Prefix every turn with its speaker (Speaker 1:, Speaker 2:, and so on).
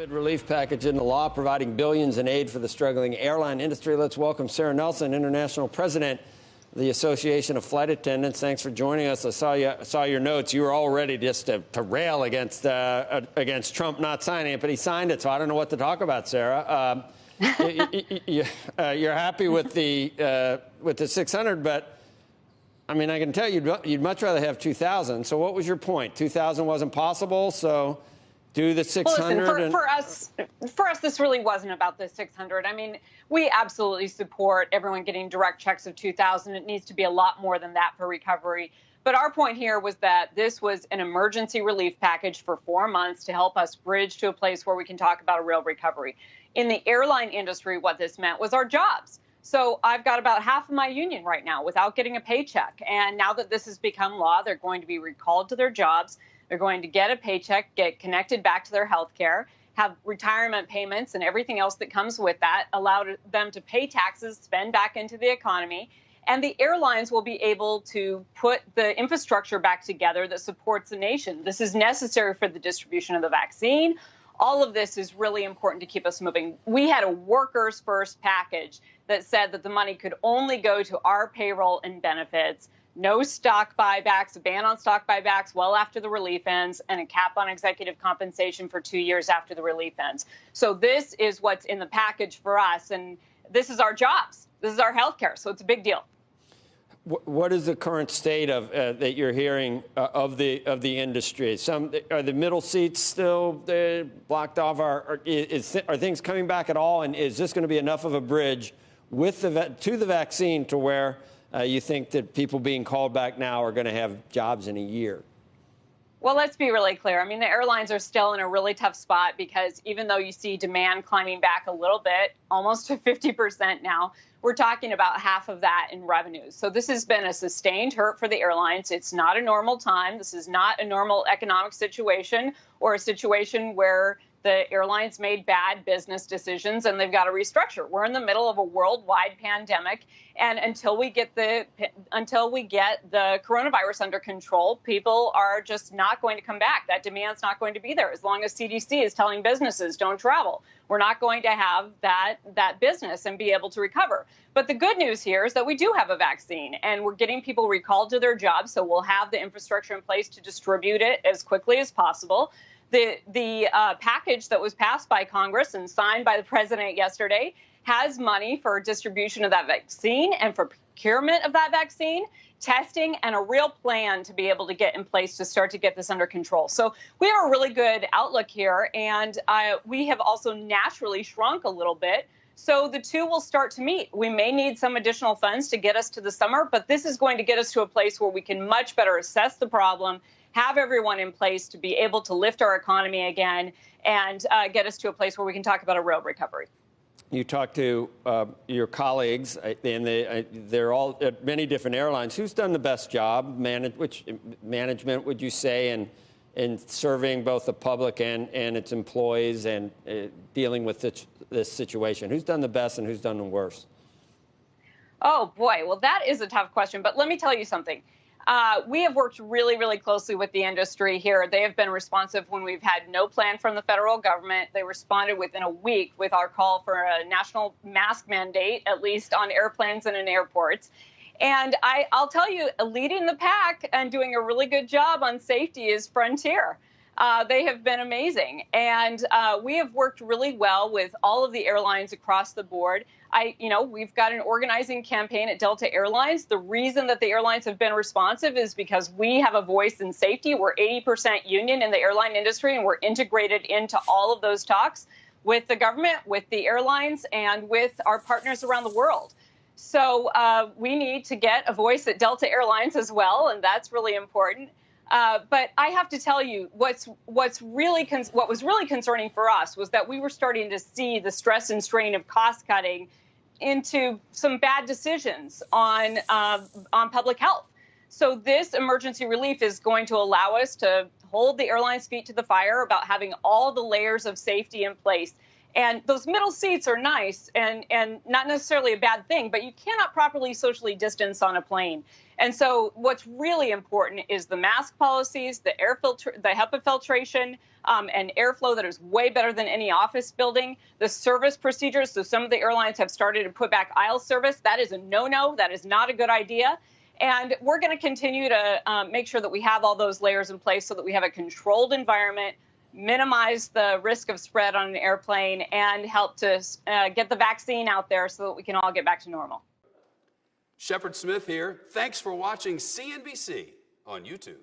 Speaker 1: COVID relief package into law, providing billions in aid for the struggling airline industry. Let's welcome Sarah Nelson, International President of the Association of Flight Attendants. Thanks for joining us. I saw your notes. You were all ready just to rail against Trump not signing it, but he signed it, so I don't know what to talk about, Sarah. You're happy with the 600, but I mean, I can tell you'd much rather have 2,000. So what was your point? 2,000 wasn't possible, so do the 600.
Speaker 2: Well, listen, for us, this really wasn't about the 600. I mean, we absolutely support everyone getting direct checks of 2,000. It needs to be a lot more than that for recovery. But our point here was that this was an emergency relief package for 4 months to help us bridge to a place where we can talk about a real recovery. In the airline industry, what this meant was our jobs. So I've got about half of my union right now without getting a paycheck. And now that this has become law, they're going to be recalled to their jobs. They're going to get a paycheck, get connected back to their health care, have retirement payments and everything else that comes with that, allow them to pay taxes, spend back into the economy. And the airlines will be able to put the infrastructure back together that supports the nation. This is necessary for the distribution of the vaccine. All of this is really important to keep us moving. We had a workers first package that said that the money could only go to our payroll and benefits, no stock buybacks, a ban on stock buybacks well after the relief ends, and a cap on executive compensation for 2 years after the relief ends. So this is what's in the package for us, and this is our jobs. This is our health care, so it's a big deal.
Speaker 1: What is the current state of that you're hearing of the industry? Are the middle seats still blocked off? Are things coming back at all? And is this going to be enough of a bridge with to the vaccine to where you think that people being called back now are going to have jobs in a year?
Speaker 2: Well, let's be really clear. I mean, the airlines are still in a really tough spot because even though you see demand climbing back a little bit, almost to 50% now, we're talking about half of that in revenues. So this has been a sustained hurt for the airlines. It's not a normal time. This is not a normal economic situation or a situation where the airlines made bad business decisions and they've got to restructure. We're in the middle of a worldwide pandemic, and until we get the coronavirus under control, people are just not going to come back. That demand's not going to be there as long as CDC is telling businesses don't travel. We're not going to have that business and be able to recover. But the good news here is that we do have a vaccine and we're getting people recalled to their jobs, so we'll have the infrastructure in place to distribute it as quickly as possible. The package that was passed by Congress and signed by the president yesterday has money for distribution of that vaccine and for procurement of that vaccine, testing, and a real plan to be able to get in place to start to get this under control. So we have a really good outlook here, and we have also naturally shrunk a little bit. So the two will start to meet. We may need some additional funds to get us to the summer, but this is going to get us to a place where we can much better assess the problem, have everyone in place to be able to lift our economy again, and get us to a place where we can talk about a real recovery.
Speaker 1: You talk to your colleagues, and they're all at many different airlines. Who's done the best job, which management would you say, in serving both the public and its employees and dealing with this situation? Who's done the best and who's done the worst?
Speaker 2: Oh, boy. Well, that is a tough question. But let me tell you something. We have worked really, really closely with the industry here. They have been responsive when we've had no plan from the federal government. They responded within a week with our call for a national mask mandate, at least on airplanes and in airports. And I'll tell you, leading the pack and doing a really good job on safety is Frontier. They have been amazing. And we have worked really well with all of the airlines across the board. We've got an organizing campaign at Delta Airlines. The reason that the airlines have been responsive is because we have a voice in safety. We're 80% union in the airline industry, and we're integrated into all of those talks with the government, with the airlines, and with our partners around the world. So we need to get a voice at Delta Airlines as well, and that's really important. But I have to tell you, what was really concerning for us was that we were starting to see the stress and strain of cost cutting into some bad decisions on public health. So this emergency relief is going to allow us to hold the airline's feet to the fire about having all the layers of safety in place. And those middle seats are nice and not necessarily a bad thing, but you cannot properly socially distance on a plane. And so what's really important is the mask policies, the the HEPA filtration, and airflow that is way better than any office building, the service procedures. So some of the airlines have started to put back aisle service. That is a no-no. That is not a good idea. And we're going to continue to make sure that we have all those layers in place so that we have a controlled environment, minimize the risk of spread on an airplane, and help to get the vaccine out there so that we can all get back to normal.
Speaker 3: Shepard Smith here. Thanks for watching CNBC on YouTube.